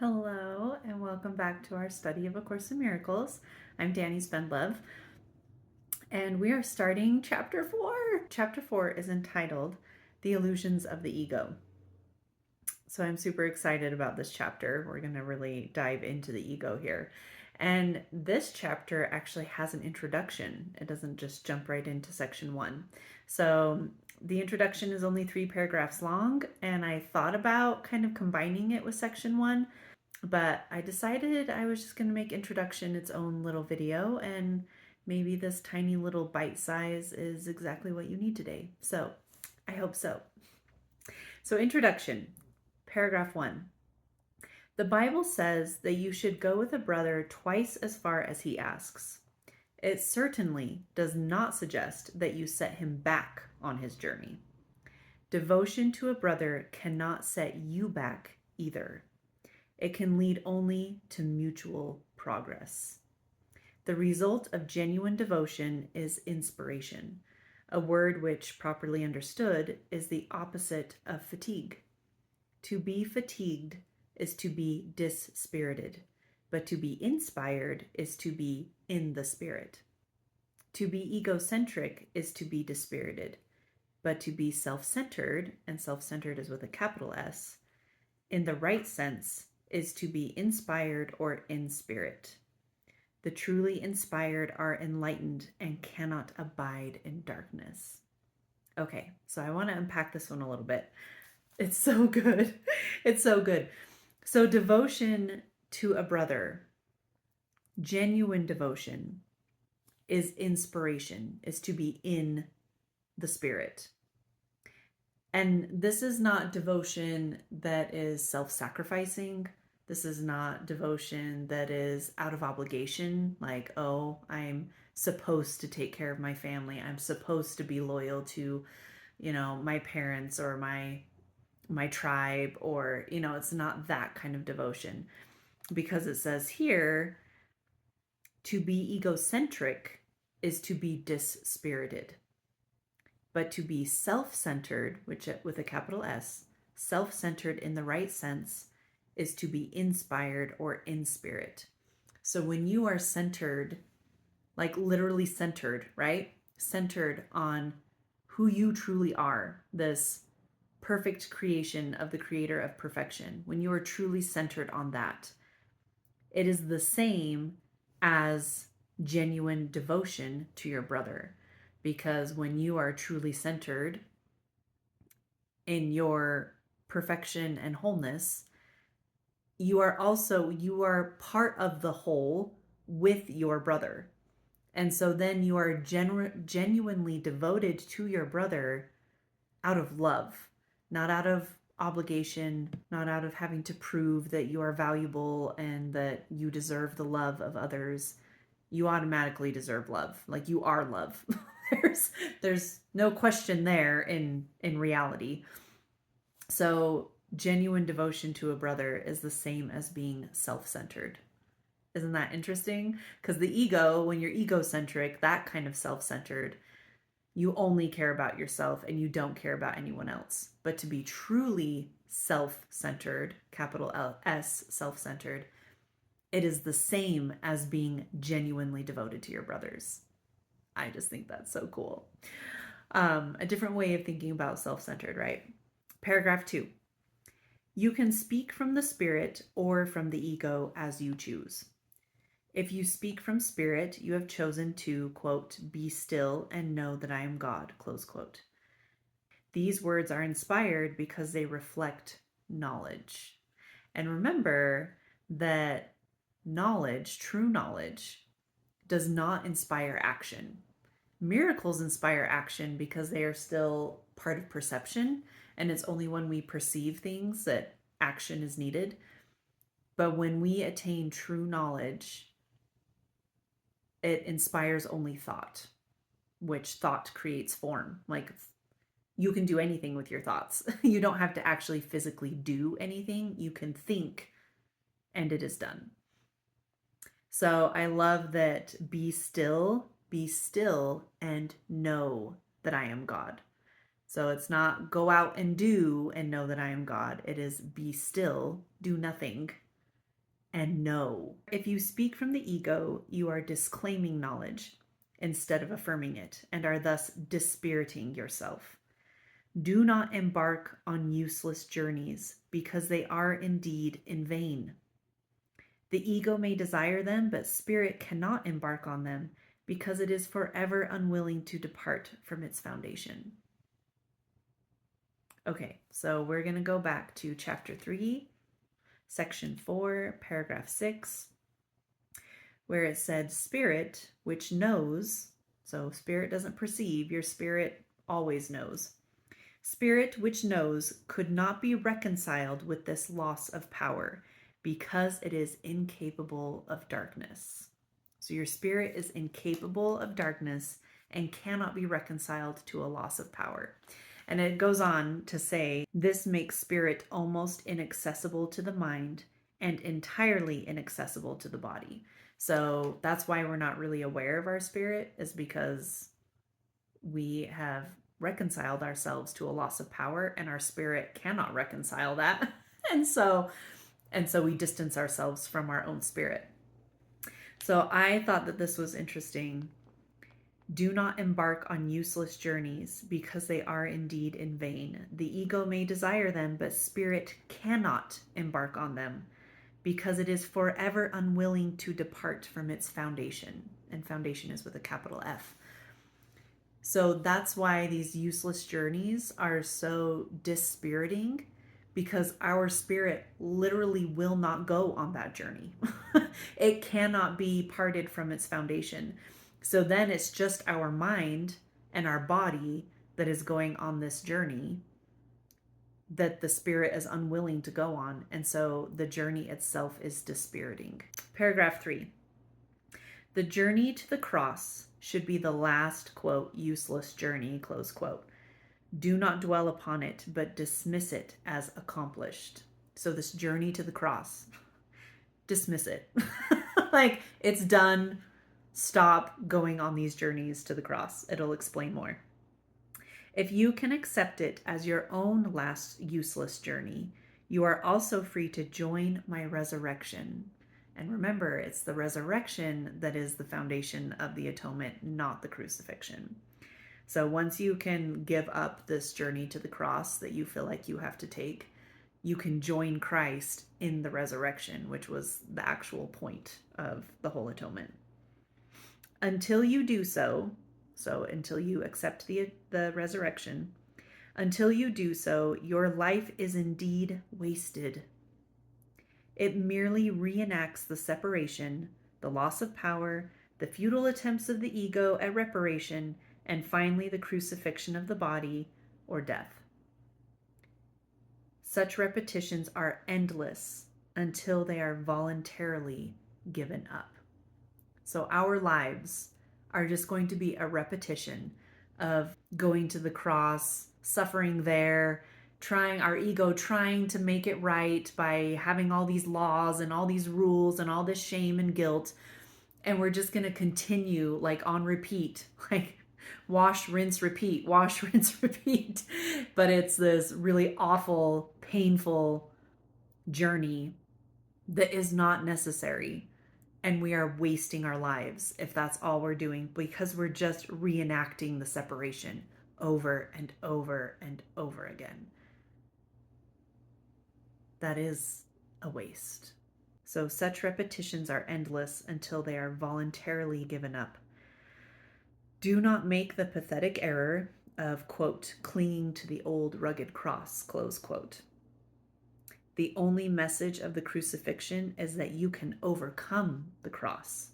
Hello, and welcome back to our study of A Course in Miracles. I'm Danny Spendlove, and we are starting chapter 4. Chapter 4 is entitled The Illusions of the Ego. So I'm super excited about this chapter. We're going to really dive into the ego here. And this chapter actually has an introduction. It doesn't just jump right into section 1. So the introduction is only 3 paragraphs long, and I thought about kind of combining it with section 1. But I decided I was just going to make introduction its own little video, and maybe this tiny little bite size is exactly what you need today. So I hope so. So introduction, paragraph 1. The Bible says that you should go with a brother twice as far as he asks. It certainly does not suggest that you set him back on his journey. Devotion to a brother cannot set you back either. It can lead only to mutual progress. The result of genuine devotion is inspiration, a word which, properly understood, is the opposite of fatigue. To be fatigued is to be dispirited, but to be inspired is to be in the spirit. To be egocentric is to be dispirited, but to be self-centered, and self-centered is with a capital S, in the right sense, is to be inspired or in spirit. The truly inspired are enlightened and cannot abide in darkness. Okay, so I want to unpack this one a little bit. It's so good. It's so good. So, devotion to a brother, genuine devotion, is inspiration, is to be in the spirit. And this is not devotion that is self-sacrificing. This is not devotion that is out of obligation, like, oh, I'm supposed to take care of my family. I'm supposed to be loyal to, my parents or my tribe, or, it's not that kind of devotion. Because it says here, to be egocentric is to be dispirited. But to be self-centered, which with a capital S, self-centered in the right sense, is to be inspired or in spirit. So when you are centered, like literally centered, right? Centered on who you truly are, this perfect creation of the creator of perfection, when you are truly centered on that, it is the same as genuine devotion to your brother. Because when you are truly centered in your perfection and wholeness, you are part of the whole with your brother. And so then you are genuinely devoted to your brother out of love, not out of obligation, not out of having to prove that you are valuable and that you deserve the love of others. You automatically deserve love. Like, you are love. there's no question there in reality. So genuine devotion to a brother is the same as being self-centered. Isn't that interesting? Because the ego, when you're egocentric, that kind of self-centered, you only care about yourself and you don't care about anyone else. But to be truly self-centered, capital S, self-centered, it is the same as being genuinely devoted to your brothers. I just think that's so cool. A different way of thinking about self-centered, right? Paragraph 2. You can speak from the spirit or from the ego as you choose. If you speak from spirit, you have chosen to, quote, be still and know that I am God, close quote. These words are inspired because they reflect knowledge. And remember that knowledge, true knowledge, does not inspire action. Miracles inspire action because they are still part of perception, and it's only when we perceive things that action is needed. But when we attain true knowledge, it inspires only thought, which thought creates form. Like, you can do anything with your thoughts. You don't have to actually physically do anything. You can think and it is done. So I love that be still and know that I am God. So it's not go out and do and know that I am God. It is be still, do nothing, and know. If you speak from the ego, you are disclaiming knowledge instead of affirming it, and are thus dispiriting yourself. Do not embark on useless journeys, because they are indeed in vain. The ego may desire them, but spirit cannot embark on them, because it is forever unwilling to depart from its foundation. Okay, so we're going to go back to chapter 3, section 4, paragraph 6, where it said, spirit, which knows, so spirit doesn't perceive, your spirit always knows. Spirit, which knows, could not be reconciled with this loss of power, because it is incapable of darkness. So your spirit is incapable of darkness and cannot be reconciled to a loss of power. And it goes on to say, this makes spirit almost inaccessible to the mind and entirely inaccessible to the body. So that's why we're not really aware of our spirit, is because we have reconciled ourselves to a loss of power, and our spirit cannot reconcile that. and so we distance ourselves from our own spirit. So I thought that this was interesting. Do not embark on useless journeys, because they are indeed in vain. The ego may desire them, but spirit cannot embark on them, because it is forever unwilling to depart from its foundation. And foundation is with a capital F. So that's why these useless journeys are so dispiriting, because our spirit literally will not go on that journey. It cannot be parted from its foundation. So then it's just our mind and our body that is going on this journey that the spirit is unwilling to go on. And so the journey itself is dispiriting. Paragraph 3. The journey to the cross should be the last, quote, useless journey, close quote. Do not dwell upon it, but dismiss it as accomplished. So this journey to the cross, dismiss it. Like, it's done. Stop going on these journeys to the cross. It'll explain more. If you can accept it as your own last useless journey, you are also free to join my resurrection. And remember, it's the resurrection that is the foundation of the atonement, not the crucifixion. So once you can give up this journey to the cross that you feel like you have to take, you can join Christ in the resurrection, which was the actual point of the whole atonement. Until you do so until you accept the resurrection, until you do so, your life is indeed wasted. It merely reenacts the separation, the loss of power, the futile attempts of the ego at reparation, and finally the crucifixion of the body or death. Such repetitions are endless until they are voluntarily given up. So our lives are just going to be a repetition of going to the cross, suffering there, our ego trying to make it right by having all these laws and all these rules and all this shame and guilt. And we're just going to continue like on repeat, like wash, rinse, repeat, wash, rinse, repeat. But it's this really awful, painful journey that is not necessary. And we are wasting our lives if that's all we're doing, because we're just reenacting the separation over and over and over again. That is a waste. So such repetitions are endless until they are voluntarily given up. Do not make the pathetic error of, quote, clinging to the old rugged cross, close quote. The only message of the crucifixion is that you can overcome the cross.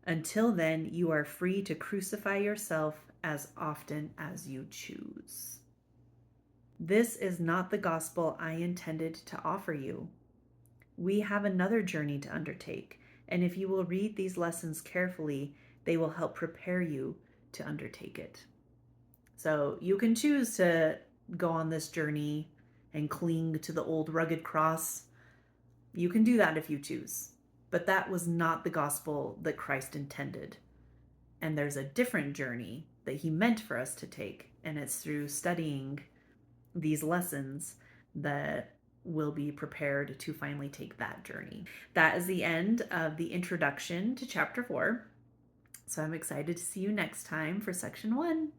Until then, you are free to crucify yourself as often as you choose. This is not the gospel I intended to offer you. We have another journey to undertake, and if you will read these lessons carefully, they will help prepare you to undertake it. So you can choose to go on this journey and cling to the old rugged cross. You can do that if you choose. But that was not the gospel that Christ intended. And there's a different journey that he meant for us to take. And it's through studying these lessons that will be prepared to finally take that journey. That is the end of the introduction to chapter 4. So I'm excited to see you next time for section 1.